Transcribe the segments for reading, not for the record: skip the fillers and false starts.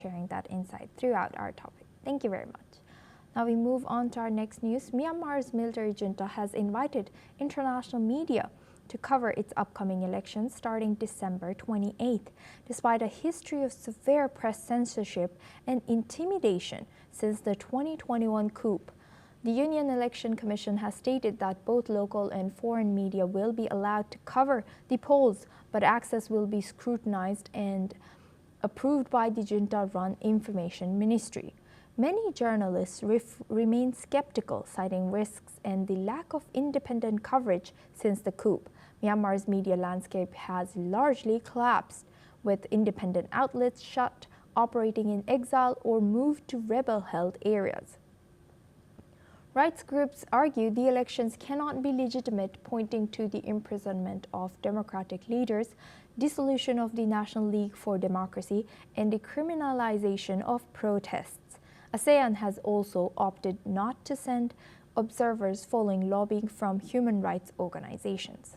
sharing that insight throughout our topic. Thank you very much. Now we move on to our next news. Myanmar's military junta has invited international media to cover its upcoming elections starting December 28th, despite a history of severe press censorship and intimidation since the 2021 coup. The Union Election Commission has stated that both local and foreign media will be allowed to cover the polls, but access will be scrutinized and approved by the junta-run Information Ministry. Many journalists remain skeptical, citing risks and the lack of independent coverage since the coup. Myanmar's media landscape has largely collapsed, with independent outlets shut, operating in exile, or moved to rebel-held areas. Rights groups argue the elections cannot be legitimate, pointing to the imprisonment of democratic leaders, dissolution of the National League for Democracy, and the criminalization of protests. ASEAN has also opted not to send observers following lobbying from human rights organizations.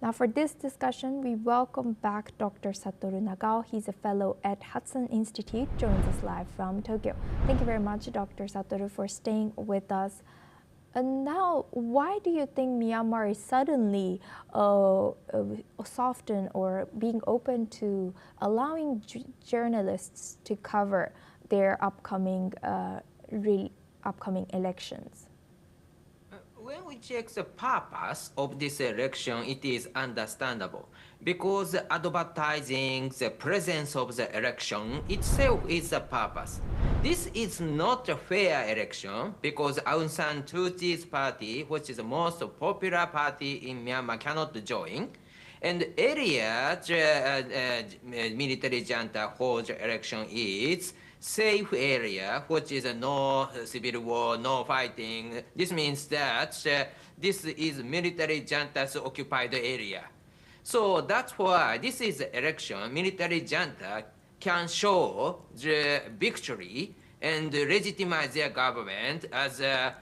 Now for this discussion, we welcome back Dr. Satoru Nagao. He's a fellow at Hudson Institute, joins us live from Tokyo. Thank you very much, Dr. Satoru, for staying with us. And now, why do you think Myanmar is suddenly softened or being open to allowing journalists to cover their upcoming elections? When we check the purpose of this election, it is understandable because advertising the presence of the election itself is the purpose. This is not a fair election because Aung San Suu Kyi's party, which is the most popular party in Myanmar, cannot join. And area military junta holds election is safe area, which is no civil war, no fighting. This means that this is military junta's occupied area. So that's why this is election. Military junta can show the victory and legitimize their government as a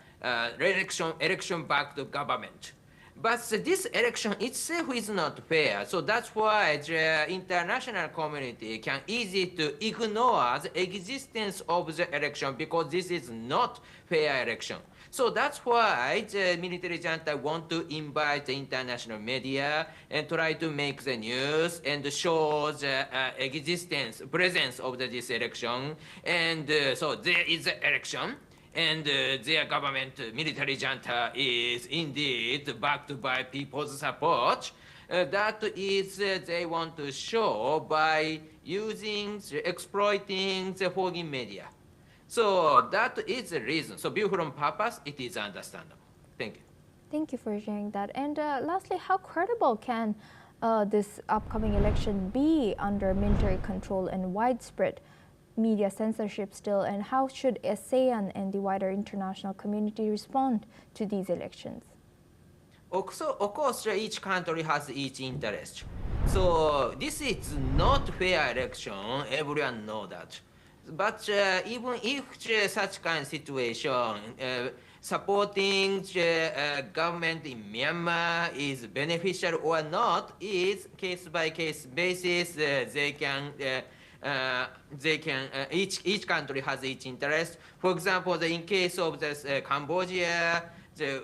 election-backed government. But this election itself is not fair. So that's why the international community can easily to ignore the existence of the election because this is not fair election. So that's why the military junta want to invite the international media and try to make the news and show the presence of this election. And so there is an election. And their government, military junta, is indeed backed by people's support. That is, they want to show by exploiting the foreign media. So that is the reason. So, viewed from purpose, it is understandable. Thank you. Thank you for sharing that. And lastly, how credible can this upcoming election be under military control and widespread media censorship still, and how should ASEAN and the wider international community respond to these elections? Also, of course, each country has its interest. So this is not fair election, everyone knows that. But even if such kind of situation, supporting the government in Myanmar is beneficial or not is case-by-case basis. Each country has its interest. For example, in case of this Cambodia,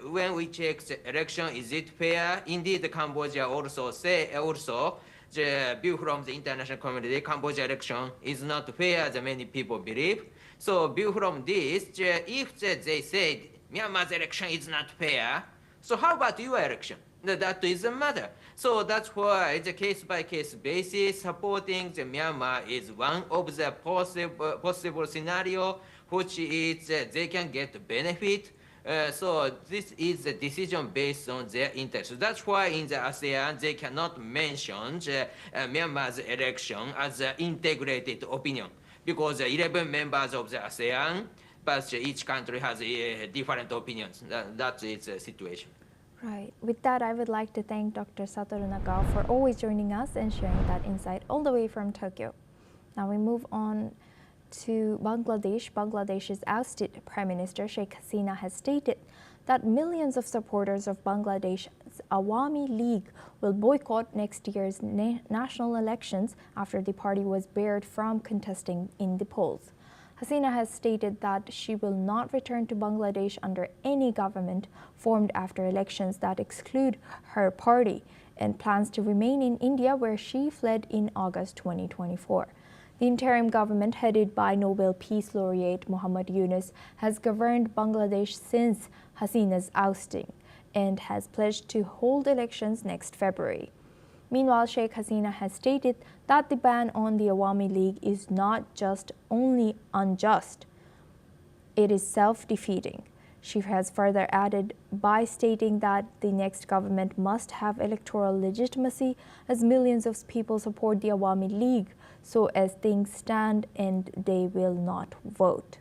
when we check the election, is it fair? Indeed, Cambodia also the view from the international community, Cambodia election is not fair as many people believe. So view from this, if they say Myanmar's election is not fair, so how about your election? That is a matter. So that's why the case-by-case basis supporting the Myanmar is one of the possible scenario, which is they can get benefit. So this is a decision based on their interest. That's why in the ASEAN they cannot mention Myanmar's election as an integrated opinion because 11 members of the ASEAN, but each country has different opinions. That is the situation. Right. With that, I would like to thank Dr. Satoru Nagao for always joining us and sharing that insight all the way from Tokyo. Now we move on to Bangladesh. Bangladesh's ousted Prime Minister Sheikh Hasina has stated that millions of supporters of Bangladesh's Awami League will boycott next year's national elections after the party was barred from contesting in the polls. Hasina has stated that she will not return to Bangladesh under any government formed after elections that exclude her party, and plans to remain in India, where she fled in August 2024. The interim government, headed by Nobel Peace Laureate Muhammad Yunus, has governed Bangladesh since Hasina's ousting and has pledged to hold elections next February. Meanwhile, Sheikh Hasina has stated that the ban on the Awami League is not just only unjust, it is self-defeating. She has further added by stating that the next government must have electoral legitimacy, as millions of people support the Awami League, so as things stand, and they will not vote.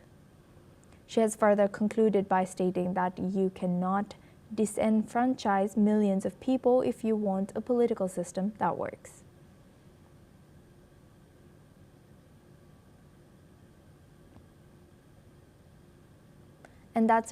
She has further concluded by stating that you cannot disenfranchise millions of people if you want a political system that works. And that's a